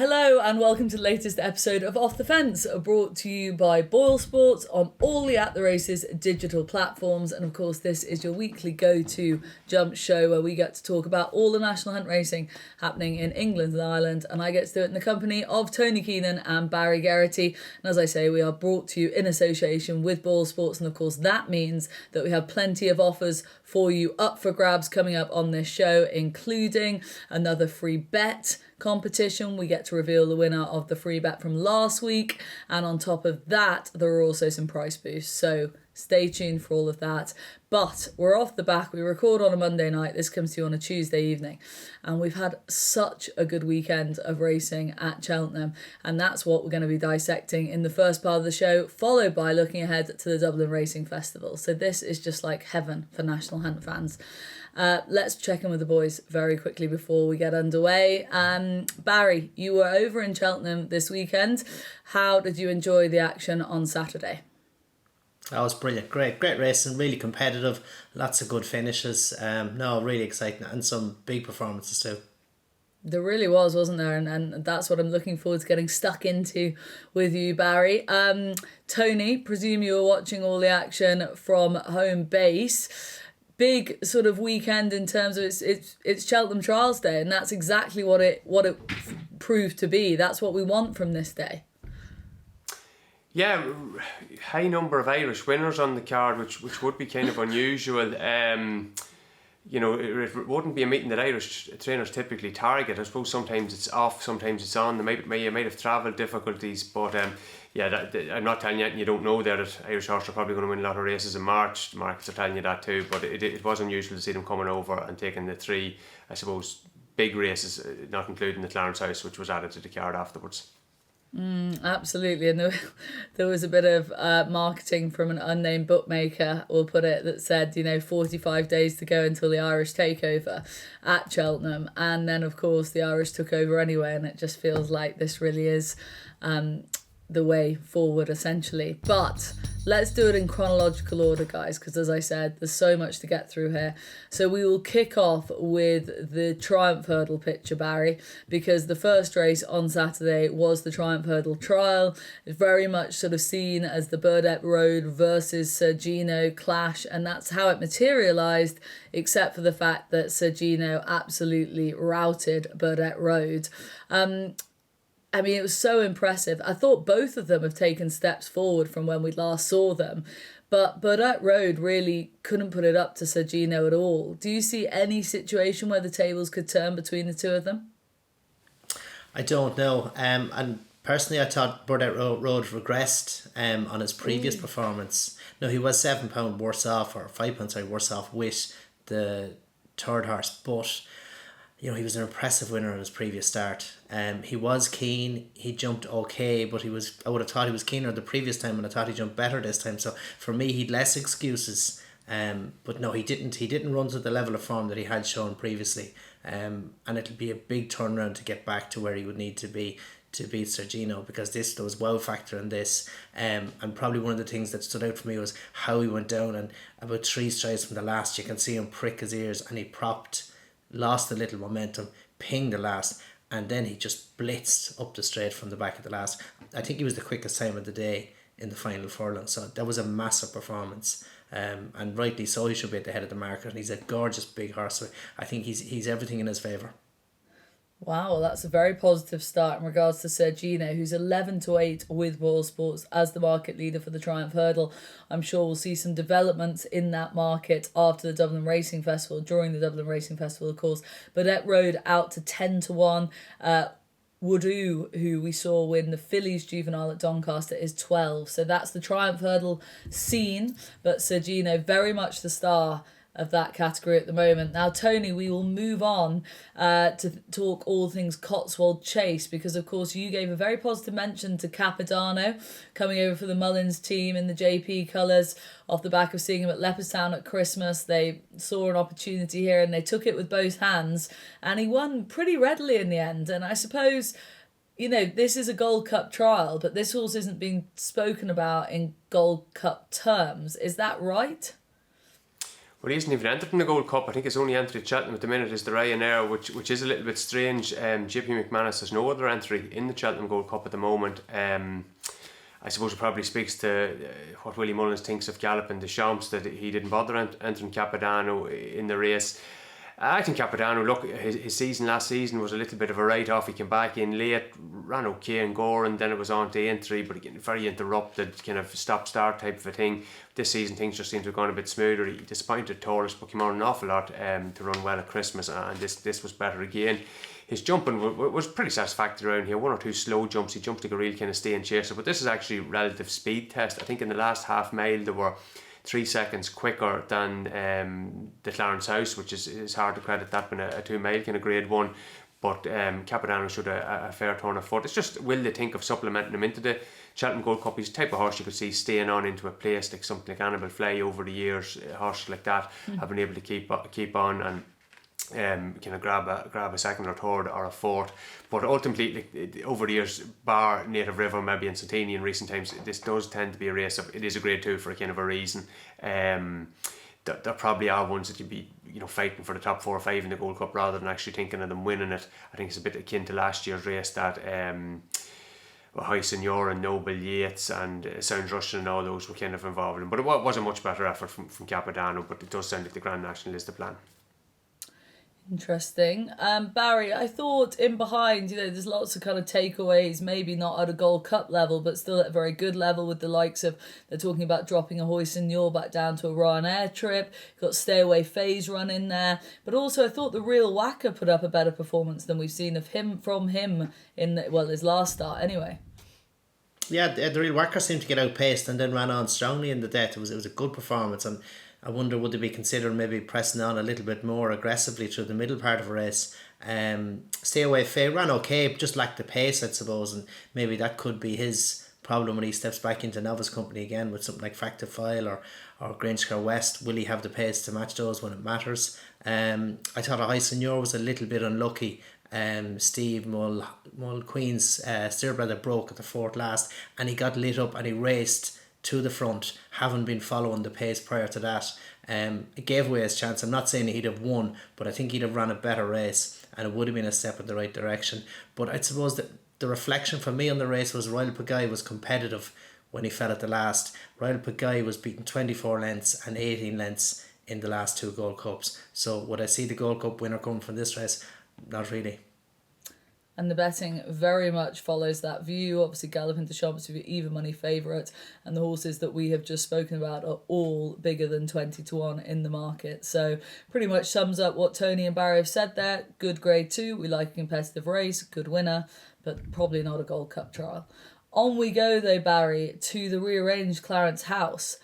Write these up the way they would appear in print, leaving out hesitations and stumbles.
Hello and welcome to the latest episode of Off the Fence, brought to you by Boyle Sports on all the At The Races digital platforms. And of course, this is your weekly go-to jump show where we get to talk about all the national hunt racing happening in England and Ireland. And I get to do it in the company of Tony Keenan and Barry Geraghty. And as I say, we are brought to you in association with Boyle Sports. And of course, that means that we have plenty of offers for you up for grabs coming up on this show, including another free bet competition. We get to reveal the winner of the free bet from last week, and on top of that there are also some price boosts, so stay tuned for all of that. But we're off the back. We record on a Monday night, this comes to you on a Tuesday evening, and we've had such a good weekend of racing at Cheltenham, and that's what we're going to be dissecting in the first part of the show, followed by looking ahead to the Dublin Racing Festival. So this is just like heaven for national hunt fans. Let's check in with the boys very quickly before we get underway. Barry, you were over in Cheltenham this weekend. How did you enjoy the action on Saturday? That was brilliant. Great racing, really competitive, lots of good finishes. Really exciting, and some big performances too. There really was, wasn't there? And that's what I'm looking forward to getting stuck into with you, Barry. Tony, presume you were watching all the action from home base. Big sort of weekend in terms of it's Cheltenham Trials Day, and that's exactly what it proved to be. That's what we want from this day. Yeah, high number of Irish winners on the card, which would be kind of unusual. It wouldn't be a meeting that Irish trainers typically target. I suppose sometimes it's off, sometimes it's on. They might have travel difficulties, but I'm not telling you anything you don't know there, that Irish horses are probably going to win a lot of races in March. The markets are telling you that too, but it was unusual to see them coming over and taking the three, I suppose, big races, not including the Clarence House, which was added to the card afterwards. Absolutely, and there was a bit of marketing from an unnamed bookmaker, we'll put it, that said 45 days to go until the Irish takeover at Cheltenham, and then of course the Irish took over anyway, and it just feels like this really is the way forward essentially. But let's do it in chronological order, guys, because as I said, there's so much to get through here. So we will kick off with the Triumph Hurdle picture, Barry, because the first race on Saturday was the Triumph Hurdle Trial. It's very much sort of seen as the Burdett Road versus Sir Gino clash, and that's how it materialised, except for the fact that Sir Gino absolutely routed Burdett Road. It was so impressive. I thought both of them have taken steps forward from when we last saw them, but Burdett Road really couldn't put it up to Sir Gino at all. Do you see any situation where the tables could turn between the two of them? I don't know. And personally, I thought Burdett Road regressed on his previous performance. No, he was £7 worse off, or £5 worse off with the third horse, but he was an impressive winner on his previous start. He was keen, he jumped okay, but I would have thought he was keener the previous time, and I thought he jumped better this time. So for me, he'd less excuses. But no, he didn't run to the level of form that he had shown previously. And it'll be a big turnaround to get back to where he would need to be to beat Sir Gino, because there was wow factor in this. And probably one of the things that stood out for me was how he went down, and about 3 strides from the last, you can see him prick his ears, and he lost a little momentum, pinged the last, and then he just blitzed up the straight from the back of the last. I think he was the quickest time of the day in the final furlong, so that was a massive performance, and rightly so. He should be at the head of the market, and he's a gorgeous big horse, so I think he's everything in his favour. Wow, well, that's a very positive start in regards to Sir Gino, who's 11-8 with Boyle Sports as the market leader for the Triumph Hurdle. I'm sure we'll see some developments in that market after the Dublin Racing Festival, during the Dublin Racing Festival, of course. Burdett Road out to 10-1. Woodoo, who we saw win the Fillies Juvenile at Doncaster, is 12. So that's the Triumph Hurdle scene, but Sir Gino very much the star of that category at the moment. Now, Tony, we will move on to talk all things Cotswold Chase, because of course you gave a very positive mention to Capodanno coming over for the Mullins team in the JP colours off the back of seeing him at Leopardstown at Christmas. They saw an opportunity here and they took it with both hands, and he won pretty readily in the end. And I suppose, this is a Gold Cup trial, but this horse isn't being spoken about in Gold Cup terms. Is that right? Well, he isn't even entered in the Gold Cup. I think his only entry at Cheltenham at the minute is the Ryanair, which is a little bit strange. JP McManus has no other entry in the Cheltenham Gold Cup at the moment. I suppose it probably speaks to what Willie Mullins thinks of Galopin Des Champs, that he didn't bother entering Capodanno in the race. I think Capodanno, look, his season last season was a little bit of a write-off. He came back in late, ran okay in Gore, and then it was on to entry, but again, very interrupted, kind of stop-start type of a thing. This season things just seem to have gone a bit smoother. He disappointed Taurus, but came on an awful lot to run well at Christmas, and this was better again. His jumping was pretty satisfactory around here. 1 or 2 slow jumps. He jumped like a real kind of stay and chaser, but this is actually relative speed test. I think in the last half mile there were 3 seconds quicker than the Clarence House, which is hard to credit that being a 2 mile kind of grade 1. But Capodanno showed a fair turn of foot. It's just, will they think of supplementing him into the Cheltenham Gold Cup? He's the type of horse you could see staying on into a place like something like Annabelle Fly over the years. Horses like that have been able to keep on and kind of grab a second or third or a fourth. But ultimately, over the years, bar Native River, maybe in Santini in recent times, this does tend to be a race of, it is a grade 2 for a kind of a reason. There probably are ones that you'd be fighting for the top 4 or 5 in the Gold Cup rather than actually thinking of them winning it. I think it's a bit akin to last year's race that High Senior and Noble, Yeats and Sounds Russian and all those were kind of involved in. But it was a much better effort from Capodanno, but it does sound like the Grand National is the plan. Interesting. Barry, I thought in behind, there's lots of kind of takeaways, maybe not at a Gold Cup level, but still at a very good level with the likes of, they're talking about dropping a Hoist and Yaw back down to a Ryanair trip, got Stay Away Phase run in there, but also I thought the Real Wacker put up a better performance than we've seen from him in, his last start anyway. Yeah, the Real Wacker seemed to get outpaced and then ran on strongly in the death. It was a good performance, and I wonder would they be considering maybe pressing on a little bit more aggressively through the middle part of a race. Stay Away Faye ran okay, just lacked the pace, I suppose, and maybe that could be his problem when he steps back into novice company again with something like Factor File or Grangecar West. Will he have the pace to match those when it matters? I thought a High Senior was a little bit unlucky. Steve Mulqueen's steer brother broke at the 4th last, and he got lit up and he raced to the front, having been following the pace prior to that. It gave away his chance. I'm not saying he'd have won, but I think he'd have run a better race and it would have been a step in the right direction. But I suppose that the reflection for me on the race was Royal Pagaille was competitive when he fell at the last. Royal Pagaille was beaten 24 lengths and 18 lengths in the last 2 Gold Cups. So would I see the Gold Cup winner coming from this race? Not really. And the betting very much follows that view. Obviously, Galopin Des Champs is even money favourite, and the horses that we have just spoken about are all bigger than 20-1 in the market. So pretty much sums up what Tony and Barry have said there. Good grade 2. We like a competitive race. Good winner, but probably not a Gold Cup trial. On we go though, Barry, to the rearranged Clarence House.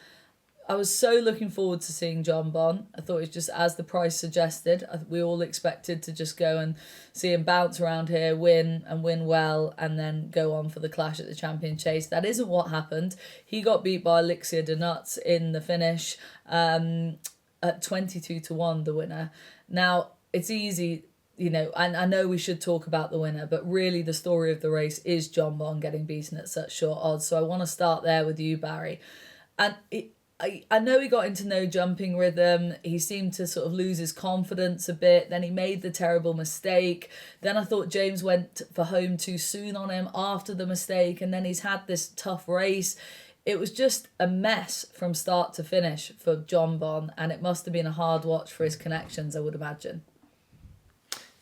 I was so looking forward to seeing Jonbon. I thought it was just as the price suggested. We all expected to just go and see him bounce around here, win well, and then go on for the clash at the Champion Chase. That isn't what happened. He got beat by Elixir de Nuts in the finish at 22-1, the winner. Now, it's easy, and I know we should talk about the winner, but really the story of the race is Jonbon getting beaten at such short odds. So I want to start there with you, Barry. And I know he got into no jumping rhythm. He seemed to sort of lose his confidence a bit. Then he made the terrible mistake. Then I thought James went for home too soon on him after the mistake. And then he's had this tough race. It was just a mess from start to finish for Jonbon. And it must have been a hard watch for his connections, I would imagine.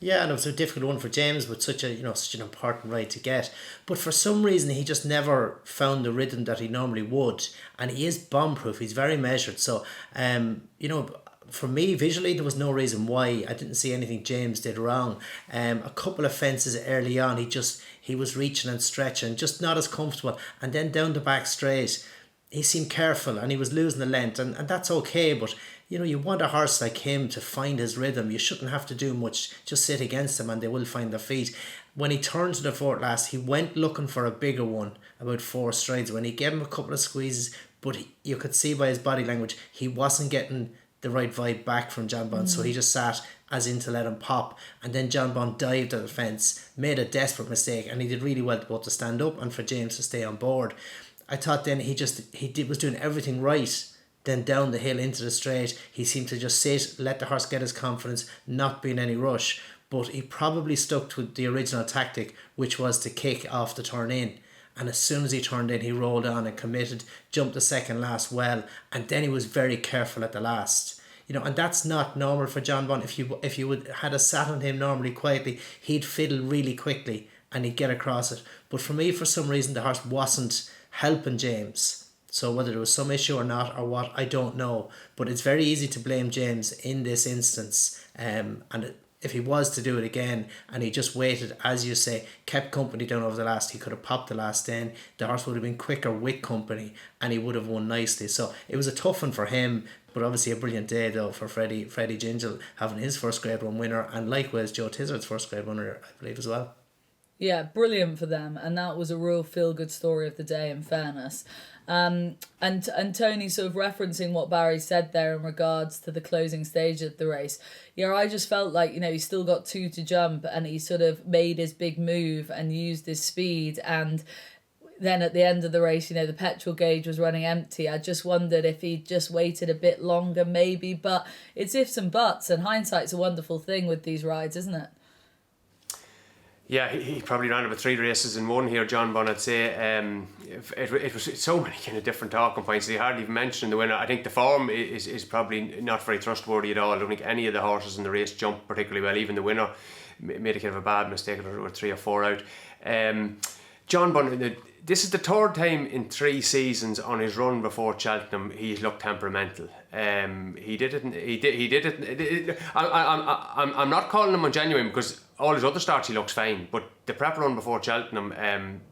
Yeah, and it was a difficult one for James with such an important ride to get. But for some reason, he just never found the rhythm that he normally would. And he is bomb-proof. He's very measured. So, for me, visually, there was no reason why. I didn't see anything James did wrong. A couple of fences early on, he was reaching and stretching, just not as comfortable. And then down the back straight, he seemed careful and he was losing the length. And that's okay, but you want a horse like him to find his rhythm. You shouldn't have to do much. Just sit against him and they will find their feet. When he turned to the 4th last, he went looking for a bigger one, about 4 strides. When he gave him a couple of squeezes, but you could see by his body language, he wasn't getting the right vibe back from Jonbon. So he just sat as in to let him pop. And then Jonbon dived at the fence, made a desperate mistake, and he did really well both to stand up and for James to stay on board. I thought then he was doing everything right then down the hill into the straight, he seemed to just sit, let the horse get his confidence, not be in any rush. But he probably stuck to the original tactic, which was to kick off the turn in. And as soon as he turned in, he rolled on and committed, jumped the second last well, and then he was very careful at the last. You know, and that's not normal for Jonbon. If you would had a sat on him normally quietly, he'd fiddle really quickly and he'd get across it. But for me, for some reason, the horse wasn't helping James. So whether there was some issue or not or what, I don't know. But it's very easy to blame James in this instance. If he was to do it again and he just waited, as you say, kept company down over the last, he could have popped the last in. The horse would have been quicker with company and he would have won nicely. So it was a tough one for him, but obviously a brilliant day though for Freddie Gingell having his first Grade 1 winner, and likewise Joe Tizard's first Grade 1 winner, I believe, as well. Yeah, brilliant for them, and that was a real feel-good story of the day, in fairness. And Tony sort of referencing what Barry said there in regards to the closing stage of the race. Yeah, I just felt like, you know, he still got 2 to jump and he sort of made his big move and used his speed, and then at the end of the race, you know, the petrol gauge was running empty. I just wondered if he'd just waited a bit longer maybe, but it's ifs and buts, and hindsight's a wonderful thing with these rides, isn't it? Yeah, he probably ran about 3 races in one here, Jonbon, I'd say. It was so many kind of different talking points. He hardly even mentioned the winner. I think the form is probably not very trustworthy at all. I don't think any of the horses in the race jumped particularly well. Even the winner made a kind of a bad mistake or 3 or 4 out. Jonbon, this is the 3rd time in 3 seasons on his run before Cheltenham he's looked temperamental. He did it. I'm not calling him ungenuine because all his other starts he looks fine, but the prep run before Cheltenham,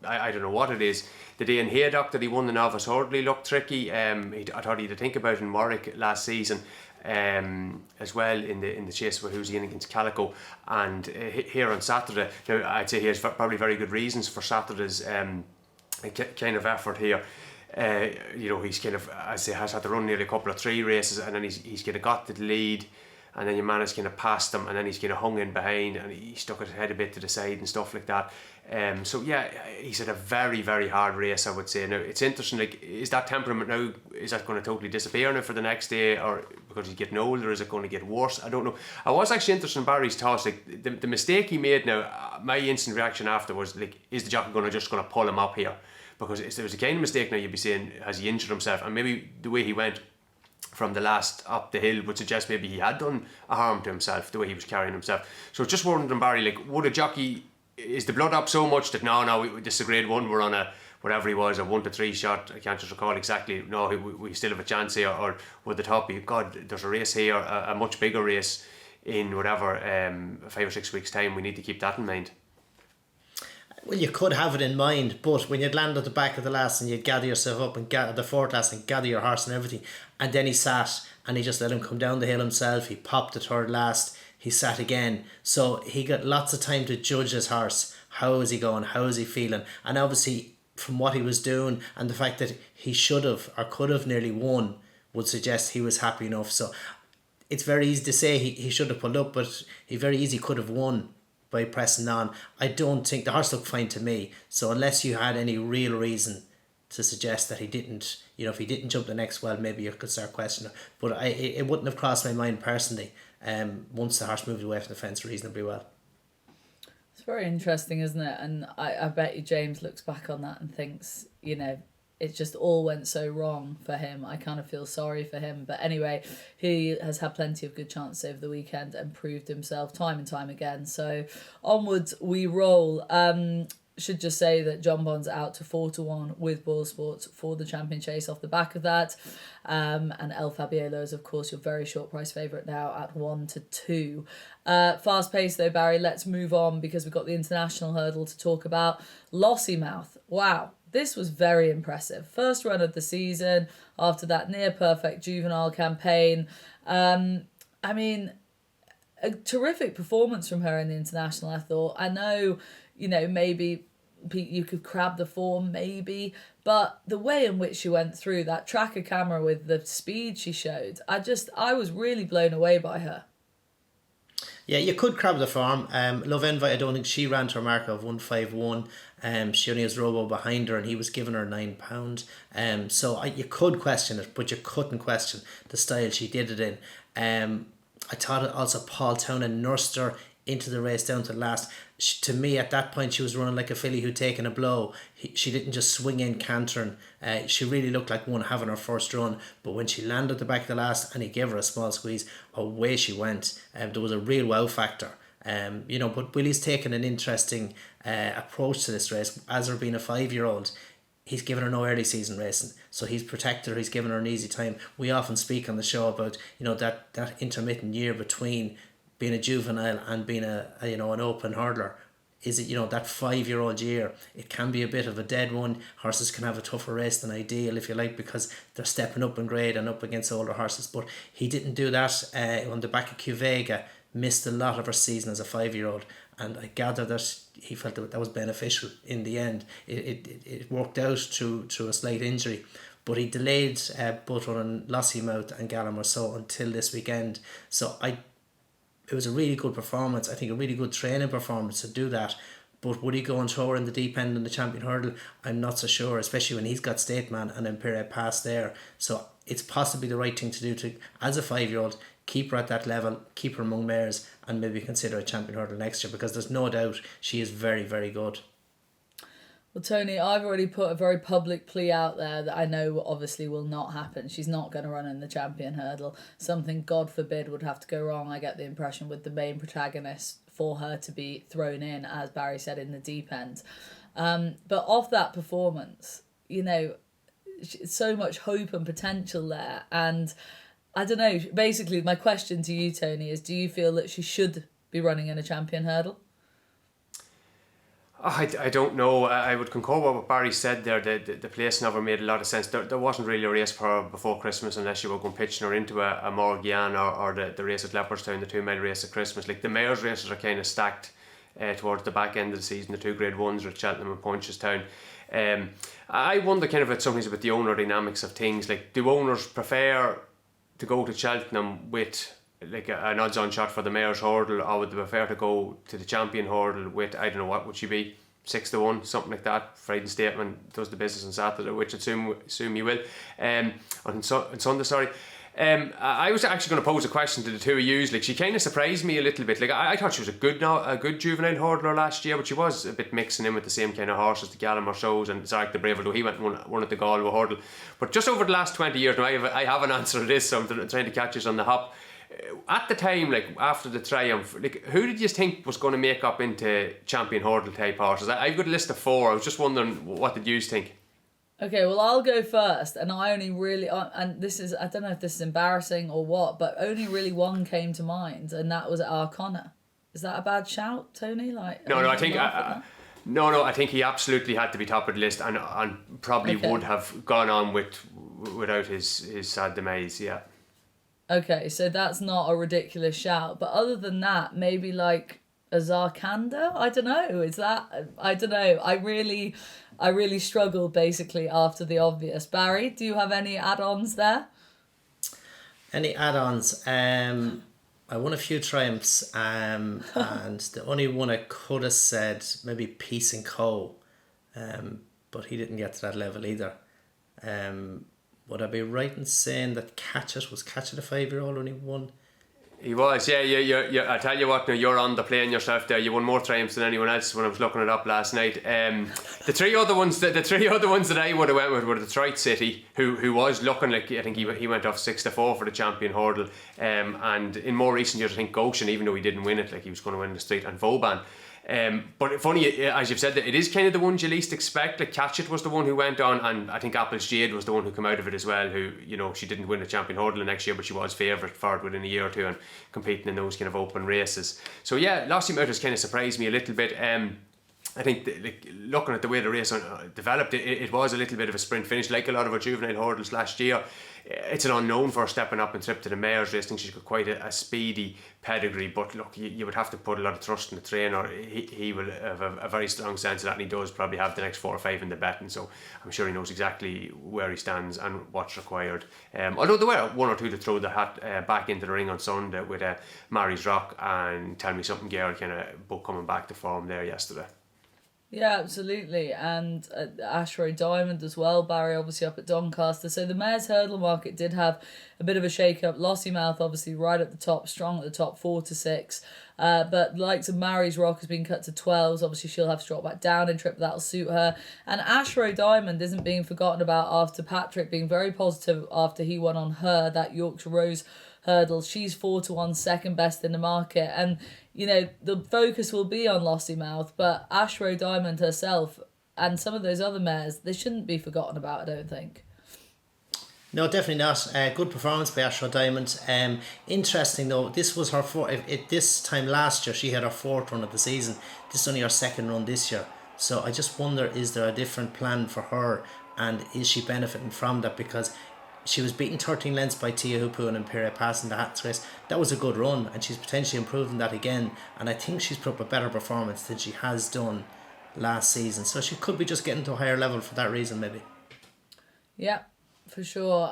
I don't know what it is. The day in Haydock that he won the Novice hurdle, he looked tricky. I thought he had to think about in Warwick last season. As well in the chase where he was in against Calico, and here on Saturday. Now I'd say he has probably very good reasons for Saturday's kind of effort here. You know, he's kind of, as I say, has had to run nearly a couple of 3 races, and then he's kind of got the lead, and then your man has kind of passed him, and then he's kind of hung in behind, and he stuck his head a bit to the side and stuff like that. So yeah, he's had a very, very hard race, I would say. Now it's interesting, like, is that temperament now, is that going to totally disappear now for the next day, or because he's getting older, is it going to get worse? I don't know. I was actually interested in Barry's thoughts, like the mistake he made now, my instant reaction after was like, is the jockey going to pull him up here? Because if there was a kind of mistake now, you'd be saying, has he injured himself? And maybe the way he went from the last up the hill would suggest maybe he had done a harm to himself, the way he was carrying himself. So just wondering, Barry, like, would a jockey, is the blood up so much that this is a Grade 1, we're on a, whatever he was, a 1 to 3 shot, I can't just recall exactly, no, we still have a chance here, or would the top be, God, there's a race here, a much bigger race in whatever, 5 or 6 weeks time, we need to keep that in mind. Well, you could have it in mind, but when you'd land at the back of the last and you'd gather yourself up and gather the 4th last and gather your horse and everything, and then he sat and he just let him come down the hill himself, he popped the 3rd last, he sat again, so he got lots of time to judge his horse. How is he going? How is he feeling? And obviously from what he was doing and the fact that he should have or could have nearly won would suggest he was happy enough. So it's very easy to say he should have pulled up, but he very easily could have won by pressing on. I don't think the horse looked fine to me, so unless you had any real reason to suggest that he didn't, you know, if he didn't jump the next well, maybe you could start questioning, but it wouldn't have crossed my mind personally once the horse moved away from the fence reasonably well. It's very interesting, isn't it? And I bet you James looks back on that and thinks, you know, it just all went so wrong for him. I kind of feel sorry for him. But anyway, he has had plenty of good chances over the weekend and proved himself time and time again. So onwards we roll. Should just say that Jonbon's out to 4-1 with Boyle Sports for the champion chase off the back of that. And El Fabiolo is, of course, your very short price favourite now at 1-2. Fast pace though, Barry. Let's move on because we've got the international hurdle to talk about. Lossiemouth. Wow. This was very impressive. First run of the season after that near perfect juvenile campaign. I mean, a terrific performance from her in the international, I thought. I know, you know, maybe you could crab the form, maybe, but the way in which she went through that tracker camera with the speed she showed, I was really blown away by her. Yeah, you could crab the form. Love Envy, I don't think she ran to her mark of 151. She only has Robo behind her, and he was giving her £9. So you could question it, but you couldn't question the style she did it in. I thought also Paul Townend nursed her into the race down to the last. To me, at that point, she was running like a filly who'd taken a blow. She didn't just swing in cantering. She really looked like one having her first run. But when she landed at the back of the last and he gave her a small squeeze, away she went. There was a real wow factor. But Willie's taken an interesting approach to this race. As her being a 5-year-old, he's given her no early season racing, so he's protected her. He's given her an easy time. We often speak on the show about that intermittent year between being a juvenile and being an open hurdler. Is it that 5-year-old year? It can be a bit of a dead one. Horses can have a tougher race than ideal, if you like, because they're stepping up in grade and up against older horses. But he didn't do that. On the back of Cuvega, missed a lot of her season as a 5-year-old, and I gather that he felt that was beneficial in the end. It worked out through a slight injury, but he delayed both running Lossiemouth and Galopin Des Champs until this weekend. So it was a really good performance. I think a really good training performance to do that. But would he go and throw her in the deep end in the champion hurdle? I'm not so sure, especially when he's got State Man and Imperial Pass there. So it's possibly the right thing to do to, as a 5-year-old, keep her at that level, keep her among mares, and maybe consider a champion hurdle next year, because there's no doubt she is very, very good. Well, Tony, I've already put a very public plea out there that I know obviously will not happen. She's not going to run in the champion hurdle. Something, God forbid, would have to go wrong, I get the impression, with the main protagonist for her to be thrown in, as Barry said, in the deep end. But off that performance, so much hope and potential there. And I don't know, basically my question to you, Tony, is do you feel that she should be running in a champion hurdle? I don't know. I would concur with what Barry said there. The place never made a lot of sense. There wasn't really a race for her before Christmas unless you were going pitching her into a Morgian or the race at Leopardstown, the 2-mile race at Christmas. Like the mares' races are kind of stacked towards the back end of the season. The 2 Grade 1s are at Cheltenham and Punchestown. I wonder kind of about something about the owner dynamics of things. Like, do owners prefer to go to Cheltenham with like an odds-on shot for the mayor's hurdle, or would they prefer to go to the champion hurdle with, I don't know, what would she be, 6-1, something like that? Friday Statement does the business on Saturday, which I assume you will, on Sunday, sorry. I was actually going to pose a question to the two of you. Like, she kind of surprised me a little bit. Like, I thought she was a good juvenile hurdler last year, but she was a bit mixing in with the same kind of horses, the Galopin Des Champs and Zarek the Brave, although he went and won at the Galway hurdle. But just over the last 20 years, now I have an answer to this, so I'm trying to catch us on the hop. At the time, like after the triumph, like who did you think was going to make up into champion hurdle type horses? I've got a list of 4. I was just wondering, what did you think? Okay, well, I'll go first, and I only really, and this is, I don't know if this is embarrassing or what, but only really one came to mind, and that was Arcona. Is that a bad shout, Tony? Like, no, I think no, I think he absolutely had to be top of the list, and probably would have gone on without his sad demise. Yeah. Okay, so that's not a ridiculous shout, but other than that, maybe like a Zarkanda? I don't know. Is that? I don't know. I really struggled basically after the obvious. Barry, do you have any add-ons there? Any add-ons? I won a few triumphs, and the only one I could have said maybe Peace and Co, but he didn't get to that level either. Would I be right in saying that Catchett a 5-year-old only won? He was, yeah. I tell you what, now you're on the plane yourself there. You won more triumphs than anyone else when I was looking it up last night. The three other ones that I would have went with were Detroit City, who was looking like, I think he went off 6-4 for the champion hurdle. And in more recent years, I think Goshen, even though he didn't win it, like he was going to win the street, and Vauban. But funny, as you've said, that it is kind of the ones you least expect. Like Catchett was the one who went on, and I think Apple's Jade was the one who came out of it as well, who, she didn't win the champion hurdle the next year, but she was favourite for it within a year or two and competing in those kind of open races. So yeah, Lossiemouth has kind of surprised me a little bit. I think looking at the way the race developed, it was a little bit of a sprint finish, like a lot of our juvenile hurdles last year. It's an unknown for her stepping up and trip to the mares race. I think she's got quite a speedy pedigree, but look, you would have to put a lot of trust in the trainer. He will have a very strong sense of that, and he does probably have the next 4 or 5 in the betting, so I'm sure he knows exactly where he stands and what's required. Although there were 1 or 2 to throw the hat back into the ring on Sunday with Mary's Rock and Tell Me Something Girl kind of both coming back to form there yesterday. Yeah, absolutely. And Ashrow Diamond as well. Barry obviously up at Doncaster. So the mares hurdle market did have a bit of a shake-up. Lossiemouth obviously right at the top, strong at the top, 4 to 6. But likes of Mary's Rock has been cut to 12s. Obviously she'll have to drop back down in trip. That'll suit her. And Ashrow Diamond isn't being forgotten about after Patrick being very positive after he won on her, that Yorkshire Rose hurdle. She's 4 to 1, second best in the market. And you know, the focus will be on Lossiemouth, but Ashrow Diamond herself and some of those other mares, they shouldn't be forgotten about, I don't think. No, definitely not. Good performance by Ashrow Diamond. Interesting though, this was her this time last year she had her 4th run of the season. This is only her 2nd run this year. So I just wonder, is there a different plan for her, and is she benefiting from that? Because she was beaten 13 lengths by Tia Hupu and Imperial Pass in the Hats race. That was a good run, and she's potentially improving that again. And I think she's put up a better performance than she has done last season. So she could be just getting to a higher level for that reason, maybe. Yeah, for sure.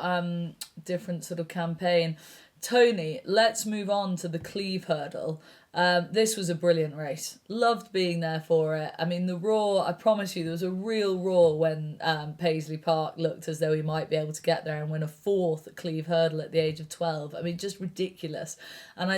Different sort of campaign. Tony, let's move on to the Cleve hurdle. This was a brilliant race. Loved being there for it. I mean, the roar, I promise you, there was a real roar when Paisley Park looked as though he might be able to get there and win a 4th Cleve hurdle at the age of 12. I mean, just ridiculous. And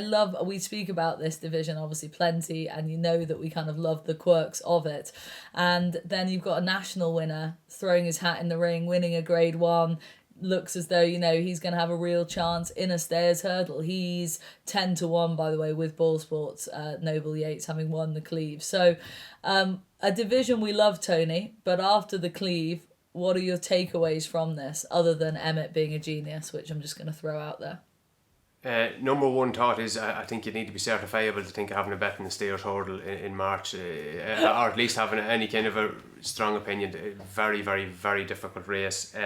we speak about this division obviously plenty, and you know that we kind of love the quirks of it. And then you've got a national winner throwing his hat in the ring, winning a Grade 1. Looks as though, you know, he's going to have a real chance in a stayers hurdle. He's 10 to 1, by the way, with Ball Sports, Noble Yeats having won the Cleve. So a division we love, Tony, but after the Cleve, what are your takeaways from this, other than Emmett being a genius, which I'm just going to throw out there? Number one thought is I think you need to be certifiable to think of having a bet in the stayers hurdle in March, or at least having any kind of a strong opinion. Very, very, very difficult race.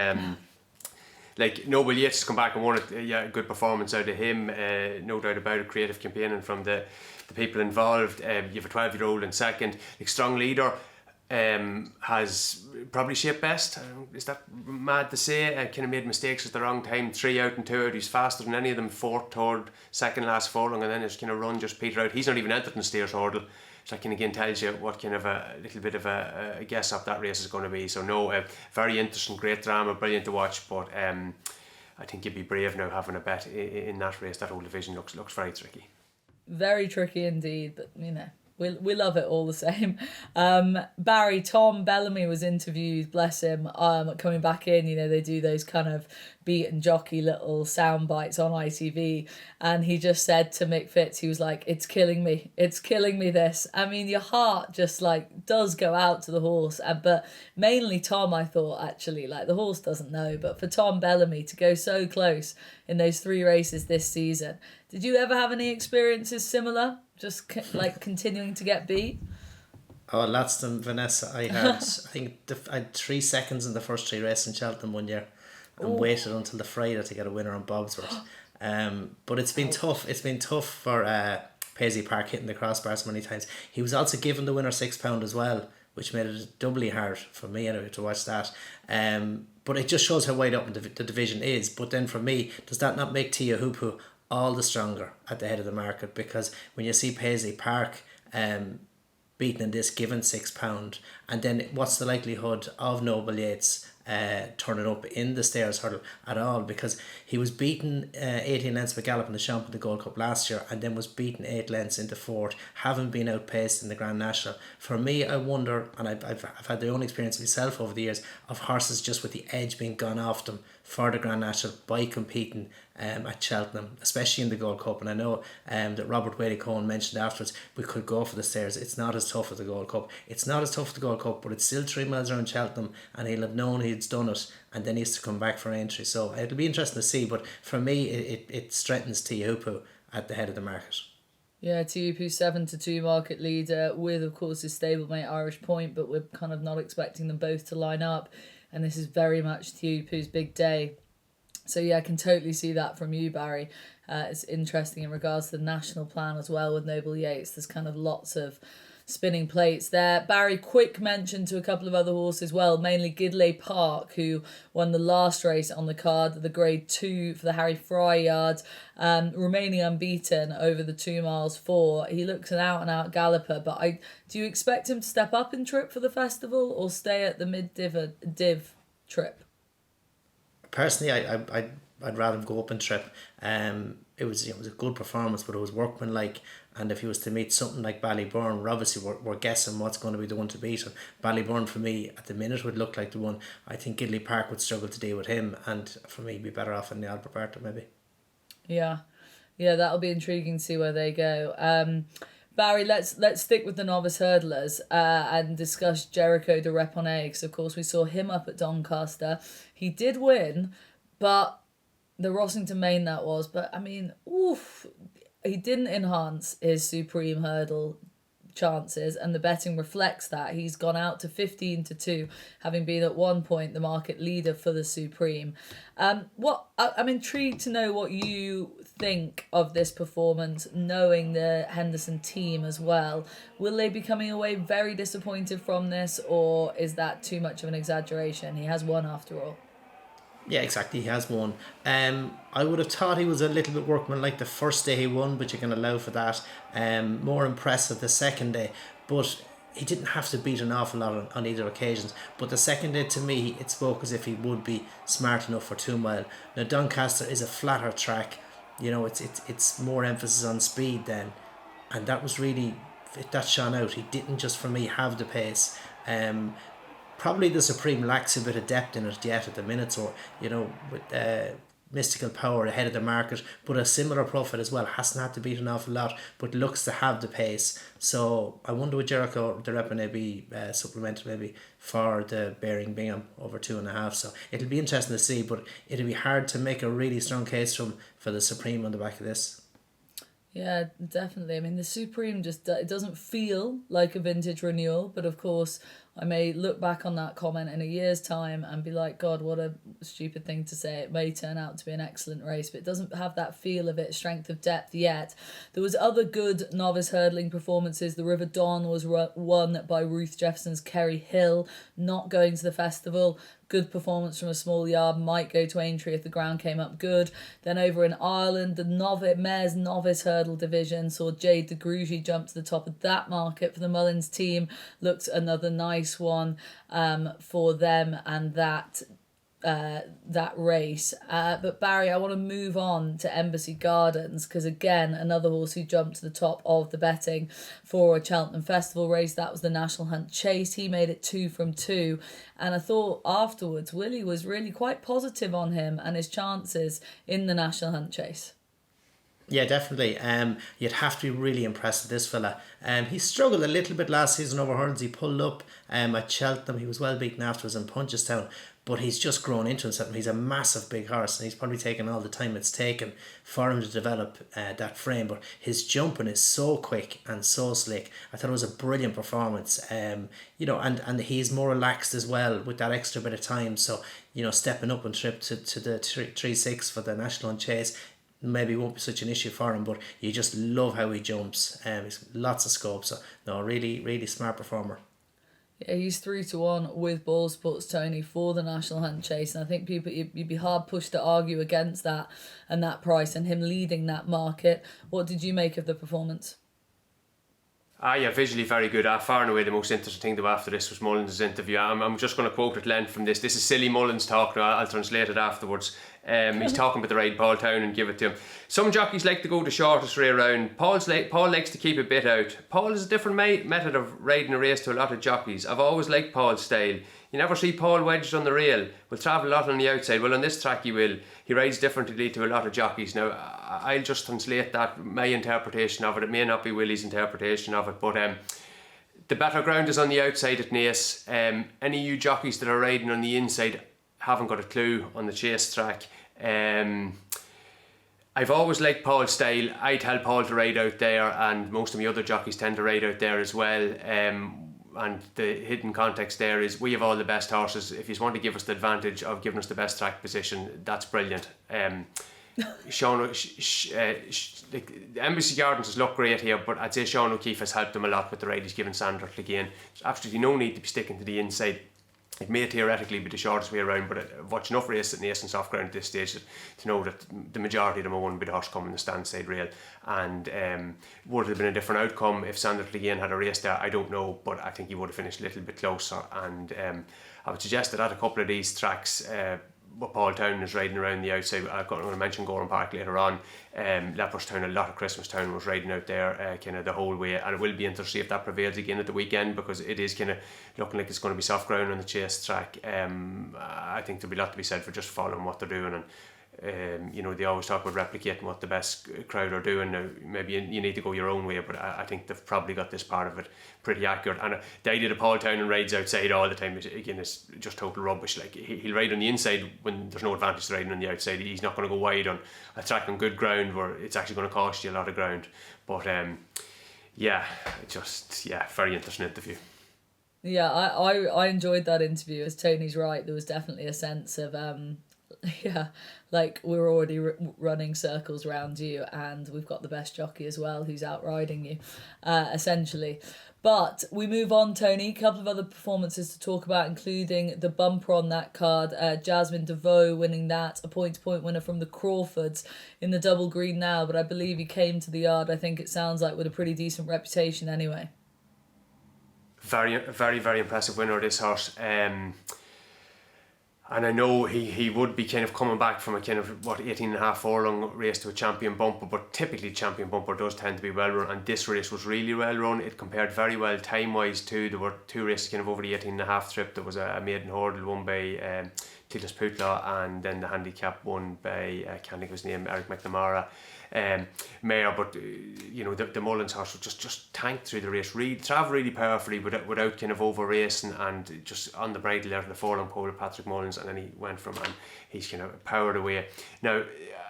Like Noble Yeats has come back and won it. Yeah, good performance out of him, no doubt about it. Creative campaigning from the people involved. You have a 12-year-old in second. Like, strong leader, has probably shaped best. Is that mad to say? Kind of made mistakes at the wrong time. 3 out and 2 out. He's faster than any of them. 4th, 3rd, 2nd last furlong, and then his kind of run just peter out. He's not even entered in the stayers hurdle. So that kind of again tells you what kind of a little bit of a guess up that race is going to be. So no, very interesting, great drama, brilliant to watch. But I think you'd be brave now having a bet in that race. That whole division looks very tricky. Very tricky indeed, but you know, we love it all the same. Barry, Tom Bellamy was interviewed, bless him, coming back in. You know, they do those kind of beat and jockey little sound bites on ITV, and he just said to Mick Fitz, he was like, it's killing me this. I mean, your heart just like does go out to the horse, but mainly Tom, I thought, actually, like, the horse doesn't know, but for Tom Bellamy to go so close in those 3 races this season. Did you ever have any experiences similar? Just like continuing to get beat? Oh, lots of them, Vanessa. I had, I think I had 3 seconds in the first 3 races in Cheltenham one year, and waited until the Friday to get a winner on Bobsworth. But it's been tough. It's been tough for Paisley Park hitting the crossbars many times. He was also given the winner £6 as well, which made it doubly hard for me anyway to watch that. But it just shows how wide open the division is. But then for me, does that not make Tia Hupu all the stronger at the head of the market? Because when you see Paisley Park beaten in this, given £6, and then what's the likelihood of Noble Yeats turning up in the stayers hurdle at all? Because he was beaten 18 lengths by Galopin Des Champs in the Gold Cup last year, and then was beaten 8 lengths into 4th, having been outpaced in the Grand National. For me, I wonder, and I've had the own experience myself over the years of horses just with the edge being gone off them for the Grand National by competing at Cheltenham, especially in the Gold Cup. And I know that Robert Whaley-Cohen mentioned afterwards, we could go for the stairs. It's not as tough as the Gold Cup. It's not as tough as the Gold Cup, but it's still 3 miles around Cheltenham, and he'll have known he's done it, and then he has to come back for entry. So it'll be interesting to see, but for me, it strengthens Tia Hupu at the head of the market. Yeah, Tupu 7-2 market leader with, of course, his stablemate Irish Point, but we're kind of not expecting them both to line up. And this is very much Tupu's big day. So yeah, I can totally see that from you, Barry. It's interesting in regards to the national plan as well with Noble Yeats. There's kind of lots of spinning plates there. Barry, quick mention to a couple of other horses as well, mainly Gidley Park, who won the last race on the card, the grade 2 for the Harry Fry yard, remaining unbeaten over the 2 miles 4. He looks an out-and-out galloper, but do you expect him to step up in trip for the festival or stay at the mid-div trip? Personally, I'd rather him go up and trip. It was a good performance, but it was workmanlike. And if he was to meet something like Ballyburn, we're guessing what's going to be the one to beat. And Ballyburn for me at the minute would look like the one. I think Gidley Park would struggle to deal with him, and for me, be better off in the Alberta maybe. Yeah, that'll be intriguing to see where they go. Barry, let's stick with the novice hurdlers and discuss Jericho de Reponnet, because of course we saw him up at Doncaster. He did win, but the Rossington Main that was. But I mean, he didn't enhance his Supreme hurdle chances, and the betting reflects that. He's gone out to 15-2, having been at one point the market leader for the Supreme. I'm intrigued to know what you think of this performance, knowing the Henderson team as well. Will they be coming away very disappointed from this, or is that too much of an exaggeration? He has won after all. Yeah, exactly. He has won. I would have thought he was a little bit workmanlike the first day he won, but you can allow for that. More impressive the second day, but he didn't have to beat an awful lot on either occasions. But the second day, to me, it spoke as if he would be smart enough for 2 mile. Now Doncaster is a flatter track. You know, it's more emphasis on speed then, and that was really that shone out. He didn't just for me have the pace. Probably the Supreme lacks a bit of depth in it yet at the minute, or with Mystical Power ahead of the market, but a similar profit as well. Hasn't had to beat an awful lot, but looks to have the pace. So I wonder would Jericho the Reponnet be supplemented maybe for the Bearing Bingham over 2.5. So it'll be interesting to see, but it'll be hard to make a really strong case for the Supreme on the back of this. Yeah, definitely. I mean, the Supreme it doesn't feel like a vintage renewal, but of course I may look back on that comment in a year's time and be like, God, what a stupid thing to say. It may turn out to be an excellent race, but it doesn't have that feel of it, strength of depth yet. There was other good novice hurdling performances. The River Don was won by Ruth Jefferson's Kerry Hill, not going to the festival. Good performance from a small yard, might go to Aintree if the ground came up good. Then over in Ireland, the Mares Novice Hurdle Division saw Jade de Grugy jump to the top of that market for the Mullins team. Looked another nice one for them and that race. But Barry, I want to move on to Embassy Gardens, because again, another horse who jumped to the top of the betting for a Cheltenham Festival race. That was the National Hunt Chase. He made it 2 from 2, and I thought afterwards Willie was really quite positive on him and his chances in the National Hunt Chase. Yeah, definitely. You'd have to be really impressed with this fella. He struggled a little bit last season over hurdles. He pulled up at Cheltenham. He was well beaten afterwards in Punchestown, but he's just grown into himself. He's a massive big horse, and he's probably taken all the time it's taken for him to develop that frame. But his jumping is so quick and so slick. I thought it was a brilliant performance. And he's more relaxed as well with that extra bit of time. So stepping up and trip to the 3-6 for the National Chase maybe won't be such an issue for him, but you just love how he jumps. He's lots of scope, so no, really, really smart performer. Yeah, he's 3-1 with Ball Sports Tony for the National Hunt Chase, and I think you'd be hard pushed to argue against that and that price and him leading that market. What did you make of the performance? Yeah, visually very good. Far and away the most interesting thing to after this was Mullins' interview. I'm just going to quote at length from this. This is silly Mullins talking. I'll translate it afterwards. He's talking about the ride Paul Town and give it to him. Some jockeys like to go the shortest way around. Paul likes to keep a bit out. Paul has a different method of riding a race to a lot of jockeys. I've always liked Paul's style. You never see Paul wedged on the rail. Will travel a lot on the outside. Well, on this track he will. He rides differently to a lot of jockeys. Now, I'll just translate that, my interpretation of it. It may not be Willie's interpretation of it, but the better ground is on the outside at Naas. Any of you jockeys that are riding on the inside haven't got a clue on the chase track. I've always liked Paul's style. I tell Paul to ride out there, and most of my other jockeys tend to ride out there as well. And the hidden context there is we have all the best horses. If you want to give us the advantage of giving us the best track position, that's brilliant. Sean, the Embassy Gardens has looked great here, but I'd say Sean O'Keefe has helped them a lot with the ride he's given Sandra Clegane. There's absolutely no need to be sticking to the inside. It may theoretically be the shortest way around, but I've watched enough races in the Ace and Soft Ground at this stage to know that the majority of them are won by the horse coming the stand side rail. And would it have been a different outcome if Sandra Clegane had a race there? I don't know, but I think he would have finished a little bit closer. And I would suggest that at a couple of these tracks, what Paul Town is riding around the outside. I'm going to mention Gorham Park later on. Leopardstown, a lot of Christmas Town was riding out there kind of the whole way, and it will be interesting to see if that prevails again at the weekend, because it is kind of looking like it's going to be soft ground on the chase track. I think there'll be a lot to be said for just following what they're doing, and they always talk about replicating what the best crowd are doing. Now, maybe you need to go your own way, but I think they've probably got this part of it pretty accurate. And the idea that Paul Town rides outside all the time, again, is just total rubbish. Like, he'll ride on the inside when there's no advantage to riding on the outside. He's not going to go wide on a track on good ground where it's actually going to cost you a lot of ground. But very interesting interview. Yeah, I enjoyed that interview. As Tony's right, there was definitely a sense of like we're already running circles around you, and we've got the best jockey as well who's out riding you, essentially. But we move on, Tony. A couple of other performances to talk about, including the bumper on that card. Jasmine DeVoe winning that, a point-to-point winner from the Crawfords in the double green now, but I believe he came to the yard, I think it sounds like, with a pretty decent reputation anyway. Very, very, very impressive winner of this horse. And I know he would be kind of coming back from a kind of 18.5 furlong race to a champion bumper, but typically champion bumper does tend to be well run, and this race was really well run. It compared very well time wise too. There were two races kind of over the 18.5 trip. There was a maiden hurdle won by Titus Putla, and then the handicap won by I can't think of his name, Eric McNamara. Mayor, but the Mullins horse was just tanked through the race, travelled really powerfully without kind of over racing, and just on the bridle there to the furlong pole of Patrick Mullins, and then he went from, and he's kind of powered away. Now,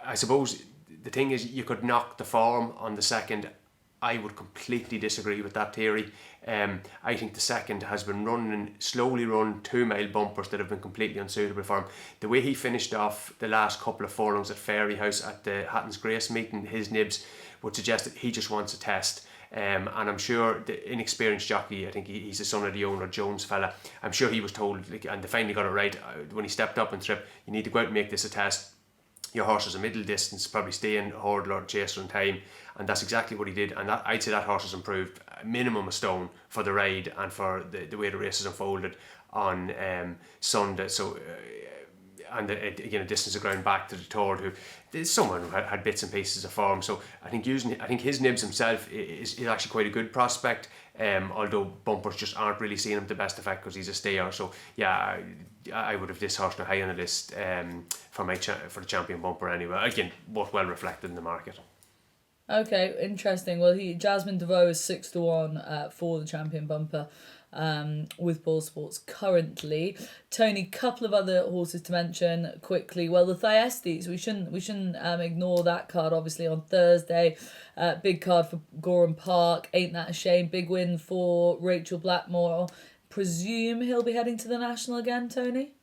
I suppose the thing is, you could knock the form on the second. I would completely disagree with that theory. I think the second has been slowly run 2 mile bumpers that have been completely unsuitable for him. The way he finished off the last couple of furlongs at Fairyhouse at the Hatton's Grace meeting, his nibs would suggest that he just wants a test. And I'm sure the inexperienced jockey, I think he's the son of the owner, Jones fella, I'm sure he was told, and they finally got it right, when he stepped up and trip, you need to go out and make this a test. Your horse is a middle distance, probably stay in hurdle or chaser in time, and that's exactly what he did. And I'd say that horse has improved a minimum a stone for the ride and for the way the race has unfolded on Sunday. So again, a distance of ground back to the Tord, who is someone who had bits and pieces of form. So I think his nibs himself is actually quite a good prospect. Although bumpers just aren't really seeing him to best effect because he's a stayer. So yeah, I would have this horse now high on the list for the champion bumper anyway. Again, both well reflected in the market. Okay, interesting. Well, Jasmine DeVoe is 6-1 for the champion bumper with Ball Sports currently. Tony, couple of other horses to mention quickly. Well, the Thyestes, we shouldn't ignore that card. Obviously on Thursday, big card for Gorham Park. Ain't that a shame? Big win for Rachel Blackmore. Presume he'll be heading to the National again, Tony?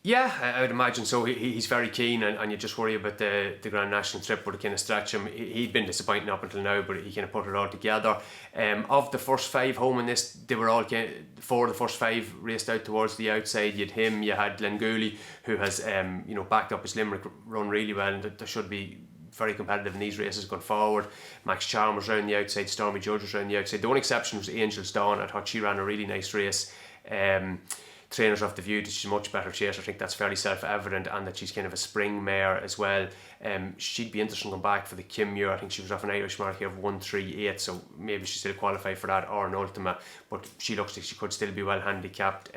Yeah, I would imagine so. He's very keen, and you just worry about the Grand National trip where they kind of stretch him. He'd been disappointing up until now, but he kind of put it all together. Of the first 5 home in this, they were all 4 of the first 5 raced out towards the outside. You had him, you had Glenn Gooley, who has backed up his Limerick run really well, and there should be very competitive in these races going forward. Max Chalmers round the outside, Stormy Judge was round the outside. The one exception was Angel's Dawn. I thought she ran a really nice race. Trainers have the view that she's a much better chaser. I think that's fairly self-evident, and that she's kind of a spring mare as well. She'd be interesting to come back for the Kim Muir. I think she was off an Irish mark here of 138, so maybe she still qualify for that or an Ultima, but she looks like she could still be well handicapped.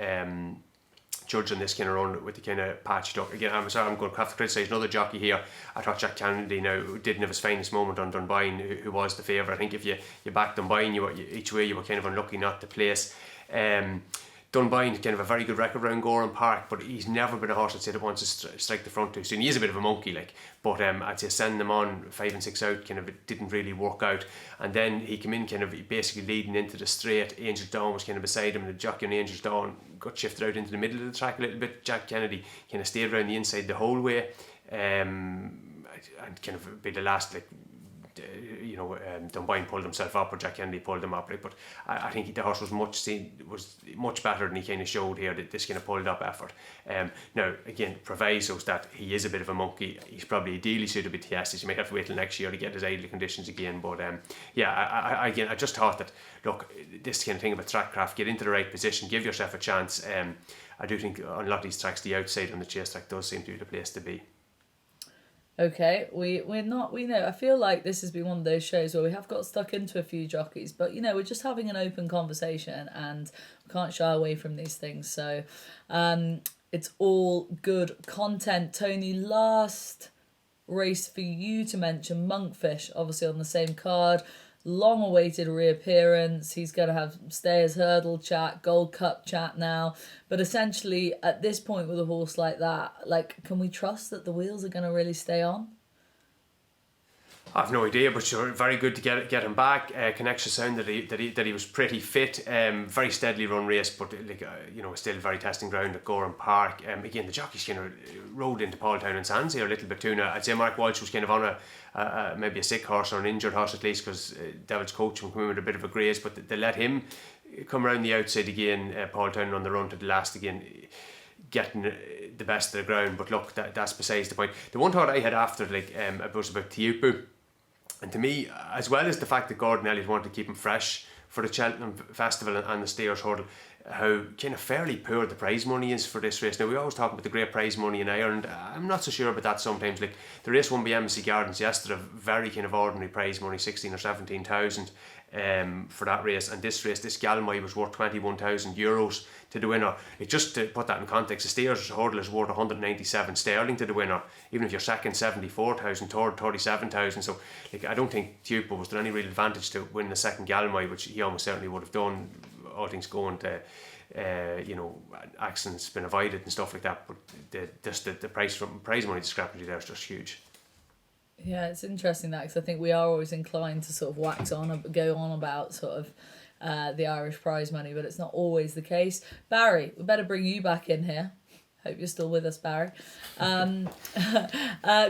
Judging this kind of run with the kind of patched up. Again, I'm sorry, I'm going to have to criticise another jockey here. I thought Jack Kennedy didn't have his finest moment on Dunboyne, who was the favourite. I think if you backed Dunboyne, each way you were kind of unlucky not to place. Dunboyne, kind of a very good record around Goran Park, but he's never been a horse I'd say that wants to strike the front too soon. He is a bit of a monkey, like, but I'd say sending them on 5 and 6 out, kind of it didn't really work out. And then he came in kind of basically leading into the straight. Angel's Dawn was kind of beside him, and the jockey on Angel's Dawn got shifted out into the middle of the track a little bit. Jack Kennedy kind of stayed around the inside the whole way, and kind of be the last, like, Dunboyne pulled himself up, or Jack Kennedy pulled him up, like, but I think the horse was much better than he kind of showed here, this kind of pulled up effort. Now again, provisos that he is a bit of a monkey. He's probably ideally suited with TS. You might have to wait till next year to get his ideal conditions again, but I just thought that, look, this kind of thing about trackcraft, get into the right position, give yourself a chance. I do think on a lot of these tracks, the outside on the chase track does seem to be the place to be. Okay, we know, I feel like this has been one of those shows where we have got stuck into a few jockeys, but we're just having an open conversation and we can't shy away from these things. So it's all good content. Tony, last race for you to mention, Monkfish, obviously on the same card. Long awaited reappearance. He's going to have Stayers Hurdle chat, Gold Cup chat now. But essentially, at this point with a horse like that, like, can we trust that the wheels are going to really stay on? I've no idea, but sure, very good to get him back. Connection sound that he was pretty fit. Very steadily run race, but still very testing ground at Goran Park. Again, the jockeys kind of rode into Paul Townend's hands here a little bit too. Now, I'd say Mark Walsh was kind of on maybe a sick horse or an injured horse at least, because David's coach would come in with a bit of a graze, but they let him come around the outside again. Paul Townend on the run to the last again, getting the best of the ground. But look, that's besides the point. The one thought I had after, was about Tiupu. And to me, as well as the fact that Gordon Elliott wanted to keep him fresh for the Cheltenham Festival and the Stayers Hurdle, how kind of fairly poor the prize money is for this race. Now, we always talk about the great prize money in Ireland. I'm not so sure about that sometimes. Like, the race won by Embassy Gardens yesterday, very kind of ordinary prize money, 16 or 17,000 for that race. And this race, this Galmoy, was worth €21,000 to the winner. Just to put that in context, the Stayers Hurdle is worth 197 sterling to the winner. Even if you're second, 74,000, third, 37,000. So, I don't think Tupo was there any real advantage to win the second Galmoy, which he almost certainly would have done, all things going to, accidents been avoided and stuff like that. But the prize money discrepancy there is just huge. Yeah, it's interesting that, because I think we are always inclined to sort of go on about sort of the Irish prize money, but it's not always the case. Barry, we better bring you back in here. Hope you're still with us, Barry.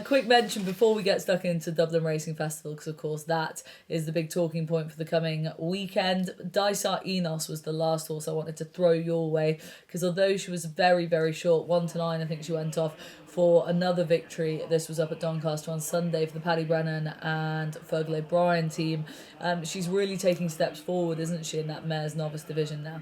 Quick mention before we get stuck into Dublin Racing Festival, because of course that is the big talking point for the coming weekend. Dysart Enos was the last horse I wanted to throw your way, because although she was very, very short, 1-9, I think she went off for another victory. This was up at Doncaster on Sunday for the Paddy Brennan and Fergal O'Brien team. She's really taking steps forward, isn't she, in that mare's novice division now?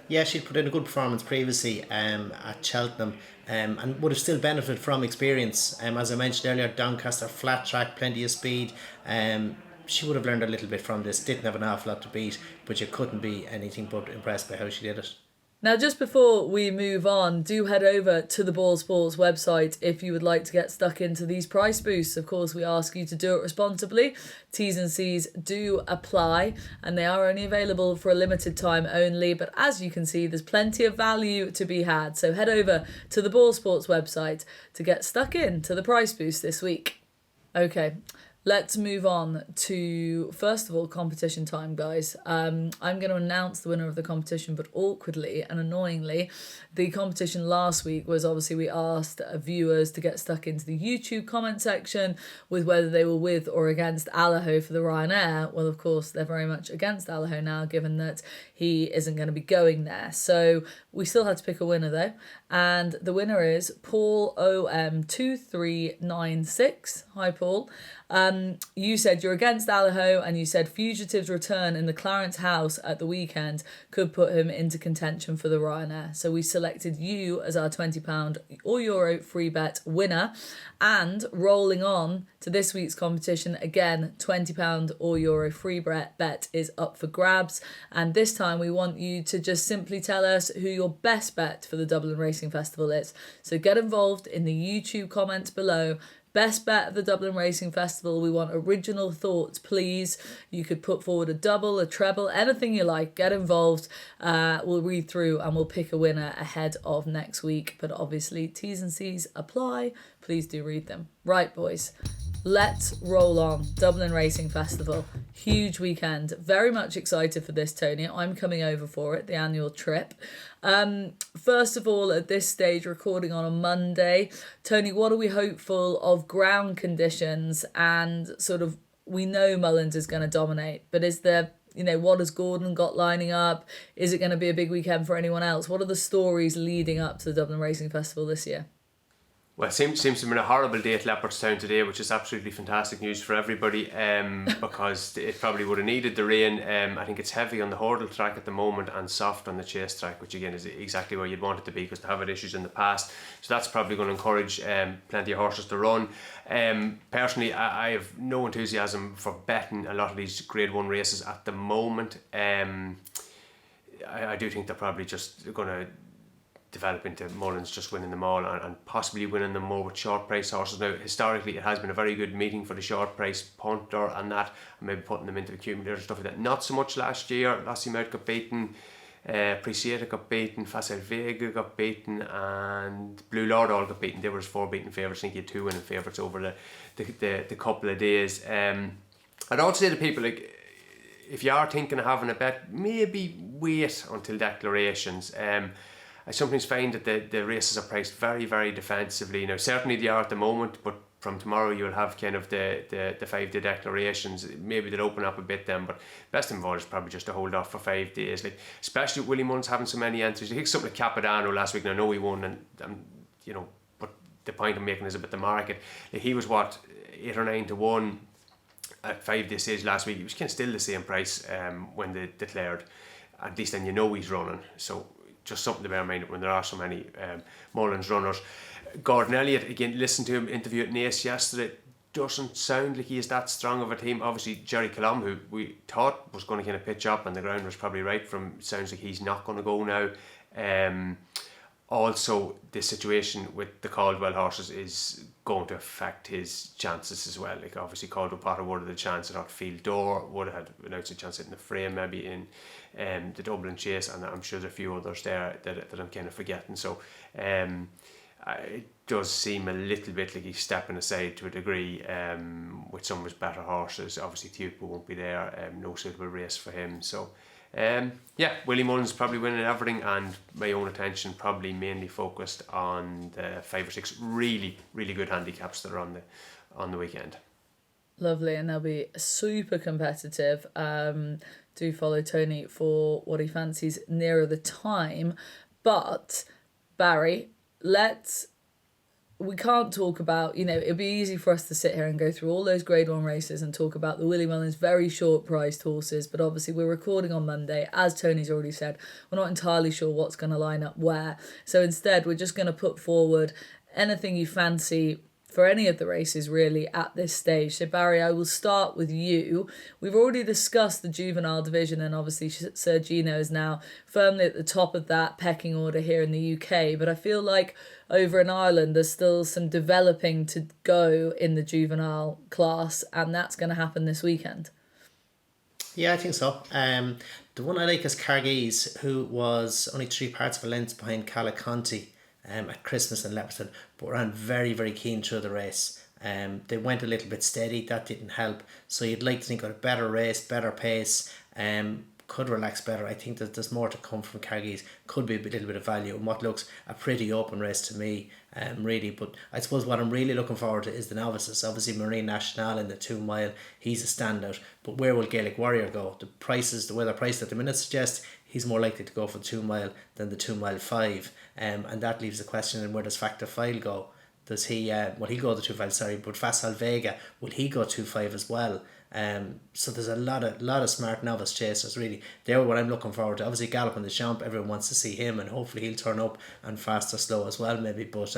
Yeah, she'd put in a good performance previously at Cheltenham, and would have still benefited from experience. As I mentioned earlier, Doncaster, flat track, plenty of speed. She would have learned a little bit from this. Didn't have an awful lot to beat, but you couldn't be anything but impressed by how she did it. Now, just before we move on, do head over to the Ball Sports website if you would like to get stuck into these price boosts. Of course, we ask you to do it responsibly. T's and C's do apply, and they are only available for a limited time only. But as you can see, there's plenty of value to be had. So head over to the Ball Sports website to get stuck into the price boost this week. Okay. Let's move on to, first of all, competition time, guys. I'm going to announce the winner of the competition, but awkwardly and annoyingly, the competition last week was obviously we asked viewers to get stuck into the YouTube comment section with whether they were with or against Allaho for the Ryanair. Well, of course, they're very much against Allaho now, given that he isn't going to be going there. So we still had to pick a winner, though. And the winner is Paul OM2396. Hi, Paul. You said you're against Allaho, and you said Fugitive's return in the Clarence House at the weekend could put him into contention for the Ryanair. So we selected you as our £20 or Euro free bet winner. And rolling on to this week's competition, again, £20 or Euro free bet is up for grabs. And this time we want you to just simply tell us who your best bet for the Dublin Racing Festival is. So get involved in the YouTube comments below. Best bet of the Dublin Racing Festival. We want original thoughts, please. You could put forward a double, a treble, anything you like. Get involved. We'll read through and we'll pick a winner ahead of next week. But obviously, T's and C's apply. Please do read them. Right, boys. Let's roll on. Dublin Racing Festival. Huge weekend. Very much excited for this, Tony. I'm coming over for it, the annual trip. First of all, at this stage, recording on a Monday. Tony, what are we hopeful of ground conditions? And sort of, we know Mullins is going to dominate, but is there, what has Gordon got lining up? Is it going to be a big weekend for anyone else? What are the stories leading up to the Dublin Racing Festival this year? Well, it seems to have been a horrible day at Leopardstown today, which is absolutely fantastic news for everybody, because it probably would have needed the rain. I think it's heavy on the hurdle track at the moment and soft on the chase track, which again is exactly where you'd want it to be because they have had issues in the past. So that's probably going to encourage plenty of horses to run. Personally, I have no enthusiasm for betting a lot of these Grade 1 races at the moment. I do think they're probably just going to develop into Mullins just winning them all and possibly winning them more with short price horses. Now, historically, it has been a very good meeting for the short price punter and that, and maybe putting them into accumulator and stuff like that. Not so much last year. Lossiemouth got beaten, Preciata got beaten, Facile Vega got beaten, and Blue Lord all got beaten. They were his 4 beaten favourites. I think he had 2 winning favourites over the couple of days. I'd also say to people, like, if you are thinking of having a bet, maybe wait until declarations. I sometimes find that the races are priced very, very defensively. Now, certainly they are at the moment, but from tomorrow you'll have kind of the 5-day declarations. Maybe they'll open up a bit then, but best of all is probably just to hold off for 5 days. Like, especially with Willie Mullins having so many entries. I think something like Capodanno last week, and I know he won, and but the point I'm making is about the market. Like, he was 8 or 9 to 1 at 5-day stage last week. He was kind of still the same price when they declared. At least then he's running. So just something to bear in mind when there are so many Mullins runners. Gordon Elliott, again, listened to him interview at Naas yesterday, doesn't sound like he is that strong of a team. Obviously, Jerry Colum, who we thought was going to kind of pitch up and the ground was probably right from, sounds like he's not going to go now. Also, the situation with the Caldwell horses is going to affect his chances as well. Like, obviously, Caldwell Potter would have the chance at Field Door, would have had an outside chance in the frame, maybe in the Dublin Chase, and I'm sure there's a few others there that I'm kind of forgetting. So it does seem a little bit like he's stepping aside to a degree with some of his better horses. Obviously, Tupu won't be there, no suitable race for him. So Willie Mullins probably winning everything, and my own attention probably mainly focused on the 5 or 6 really, really good handicaps that are on the weekend. Lovely, and they'll be super competitive. Do follow Tony for what he fancies nearer the time. But Barry, we can't talk about, it'd be easy for us to sit here and go through all those Grade 1 races and talk about the Willie Mullins very short priced horses, but obviously we're recording on Monday. As Tony's already said, we're not entirely sure what's going to line up where. So instead, we're just going to put forward anything you fancy for any of the races really at this stage. So Barry, I will start with you. We've already discussed the juvenile division, and obviously Sir Gino is now firmly at the top of that pecking order here in the UK, but I feel like over in Ireland there's still some developing to go in the juvenile class, and that's going to happen this weekend. Yeah, I think so. The one I like is Cargies, who was only 3 parts of a length behind Calaconti at Christmas in Leopardstown, but ran very, very keen through the race. They went a little bit steady, that didn't help. So you'd like to think of a better race, better pace, could relax better. I think that there's more to come from Cargies. Could be a little bit of value in what looks a pretty open race to me, really. But I suppose what I'm really looking forward to is the novices. Obviously, Marine National in the 2 mile, he's a standout. But where will Gaelic Warrior go? The way they're priced at the minute suggest he's more likely to go for the 2 mile than the 2 mile 5. And that leaves the question in where does Factor File go? Does he will he go the 2.5? But Facile Vega, will he go 2.5 as well? So there's a lot of smart novice chasers really. They're what I'm looking forward to. Obviously Galopin Des Champs, everyone wants to see him, and hopefully he'll turn up, and Fastorslow as well maybe. But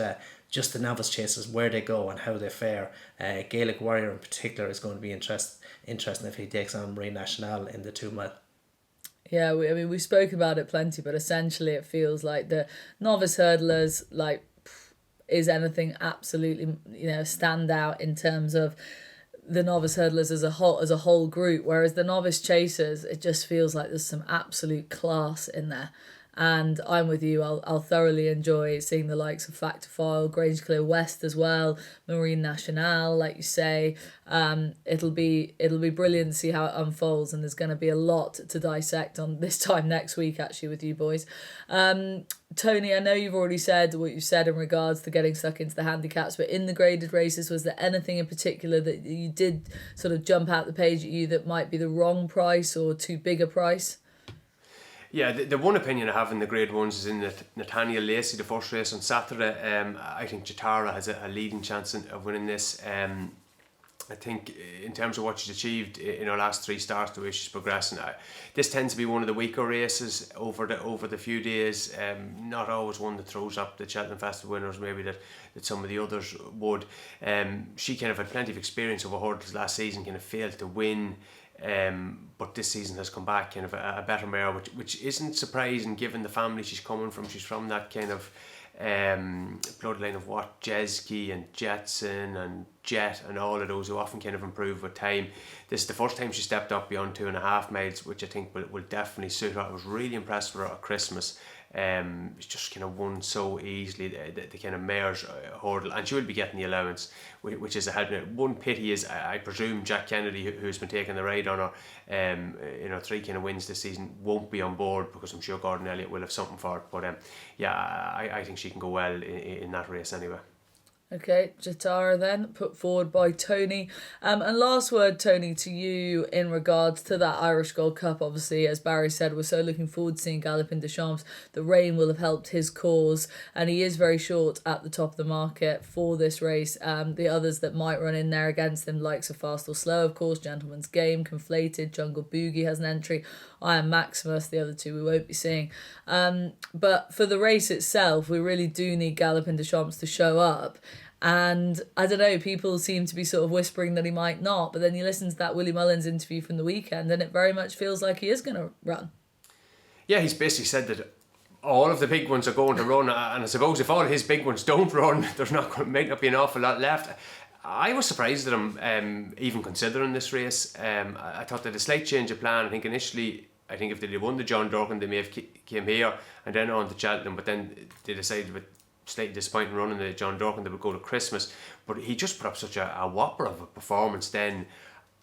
just the novice chasers, where they go and how they fare. Gaelic Warrior in particular is going to be interesting if he takes on Marine National in the 2 mile. Yeah, we spoke about it plenty, but essentially it feels like the novice hurdlers, like is anything absolutely, stand out in terms of the novice hurdlers as a whole group, whereas the novice chasers, it just feels like there's some absolute class in there. And I'm with you. I'll thoroughly enjoy seeing the likes of Factorfile, Grange Clear West as well, Marine Nationale, like you say. It'll be brilliant to see how it unfolds, and there's going to be a lot to dissect on this time next week, actually, with you boys. Tony, I know you've already said what you've said in regards to getting stuck into the handicaps, but in the graded races, was there anything in particular that you did sort of jump out the page at you that might be the wrong price or too big a price? Yeah, the one opinion I have in the grade ones is in Nathaniel Lacy, the first race on Saturday. I think Jatara has a leading chance of winning this. I think in terms of what she's achieved in her last 3 starts, the way she's progressing, this tends to be one of the weaker races over the few days. Not always one that throws up the Cheltenham Festival winners, maybe that some of the others would. She kind of had plenty of experience over hurdles last season, kind of failed to win. But this season has come back kind of a better mare, which isn't surprising given the family she's coming from. She's from that kind of bloodline of what Jeski and Jetson and Jet and all of those who often kind of improve with time. This is the first time she stepped up beyond 2.5 miles, which I think will definitely suit her. I was really impressed with her at Christmas. It's just kind of won so easily the kind of mare's hurdle, and she will be getting the allowance, which is a help. One pity is I presume Jack Kennedy, who's been taking the ride on her 3 kind of wins this season, won't be on board, because I'm sure Gordon Elliott will have something for it. But I think she can go well in that race anyway. Okay, Jatara then, put forward by Tony. And last word, Tony, to you in regards to that Irish Gold Cup. Obviously, as Barry said, we're so looking forward to seeing Galopin Des Champs. The rain will have helped his cause, and he is very short at the top of the market for this race. The others that might run in there against him, likes of Fastorslow, of course, Gentleman's Game, Conflated, Jungle Boogie has an entry, I Am Maximus, the other two we won't be seeing. But for the race itself, we really do need Galopin Des Champs to show up. And I don't know, people seem to be sort of whispering that he might not, but then you listen to that Willie Mullins interview from the weekend and it very much feels like he is going to run. Yeah, he's basically said that all of the big ones are going to run, and I suppose if all of his big ones don't run, there's might not be an awful lot left. I was surprised at him even considering this race. I thought that a slight change of plan. I think initially, if they'd won the John Dorkin, they may have came here and then on to Cheltenham, but then they decided with slightly disappointing run in the John Dorkin, they would go to Christmas. But he just put up such a whopper of a performance then.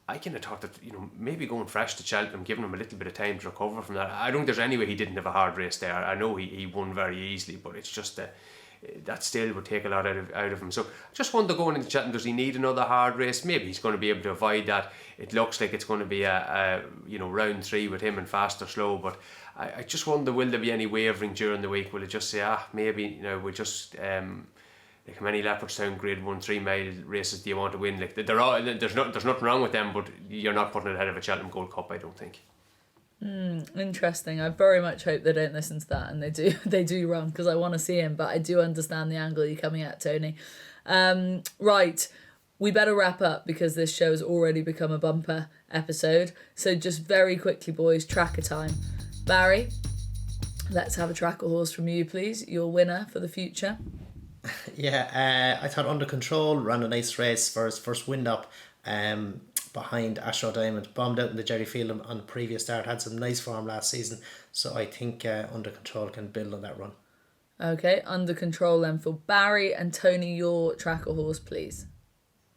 I kind of thought that, maybe going fresh to Cheltenham, giving him a little bit of time to recover from that. I don't think there's any way he didn't have a hard race there. I know he won very easily, but it's just that still would take a lot out of him. So I just wonder, going into Cheltenham, does he need another hard race? Maybe he's going to be able to avoid that. It looks like it's going to be a round 3 with him and Fastorslow, but I just wonder, will there be any wavering during the week? Will it just say, maybe, we'll just like how many Leopardstown Grade 1 3-mile races do you want to win? Like there's nothing wrong with them, but you're not putting it ahead of a Cheltenham Gold Cup, I don't think. Interesting. I very much hope they don't listen to that and they do run, because I want to see him, but I do understand the angle you're coming at, Tony. Right, we better wrap up because this show has already become a bumper episode. So just very quickly, boys, tracker time. Barry, let's have a tracker horse from you, please. Your winner for the future. Yeah, I thought Under Control ran a nice race for his first wind up behind Ashrow Diamond. Bombed out in the Jerry Field on the previous start, had some nice form last season, so I think Under Control can build on that run. Okay, Under Control then for Barry. And Tony, your tracker horse, please.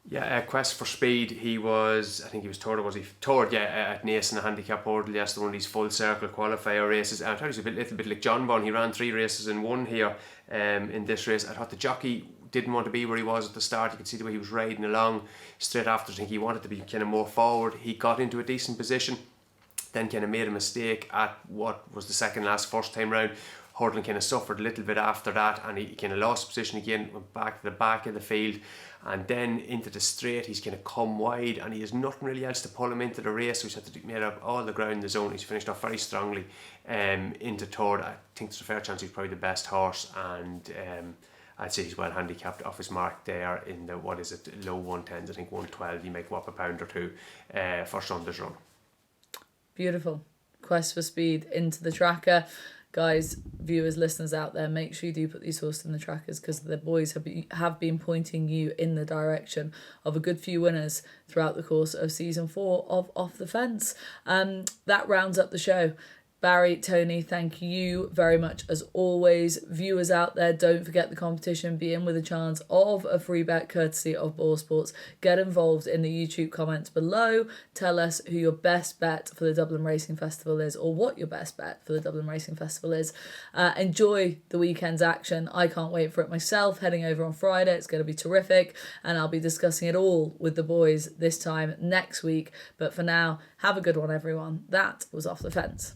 Yeah, Quest for Speed, he was third, at Naas in a handicap hurdle yesterday, one of these full circle qualifier races. I thought he was a little bit like Jonbon. He ran 3 races in one here in this race. I thought the jockey didn't want to be where he was at the start. You could see the way he was riding along straight after. I think he wanted to be kind of more forward. He got into a decent position, then kind of made a mistake at what was the second last first time round. Hurdling kind of suffered a little bit after that, and he kind of lost position again, went back to the back of the field, and then into the straight he's kind of come wide, and he has nothing really else to pull him into the race, so he's had to make up all the ground in the zone. He's finished off very strongly into third. I think there's a fair chance he's probably the best horse, and I'd say he's well handicapped off his mark there in the, low 110s, I think 112, you make up a pound or two for Sunday's run. Beautiful. Quest for Speed into the tracker. guys, viewers, listeners out there, make sure you do put these horses in the trackers, because the boys have been pointing you in the direction of a good few winners throughout the course of season 4 of Off the Fence. That rounds up the show. Barry, Tony, thank you very much as always. Viewers out there, don't forget the competition. Be in with a chance of a free bet courtesy of Ball Sports. Get involved in the YouTube comments below. Tell us who your best bet for the Dublin Racing Festival is, or what your best bet for the Dublin Racing Festival is. Enjoy the weekend's action. I can't wait for it myself. Heading over on Friday, it's going to be terrific, and I'll be discussing it all with the boys this time next week. But for now, have a good one, everyone. That was Off the Fence.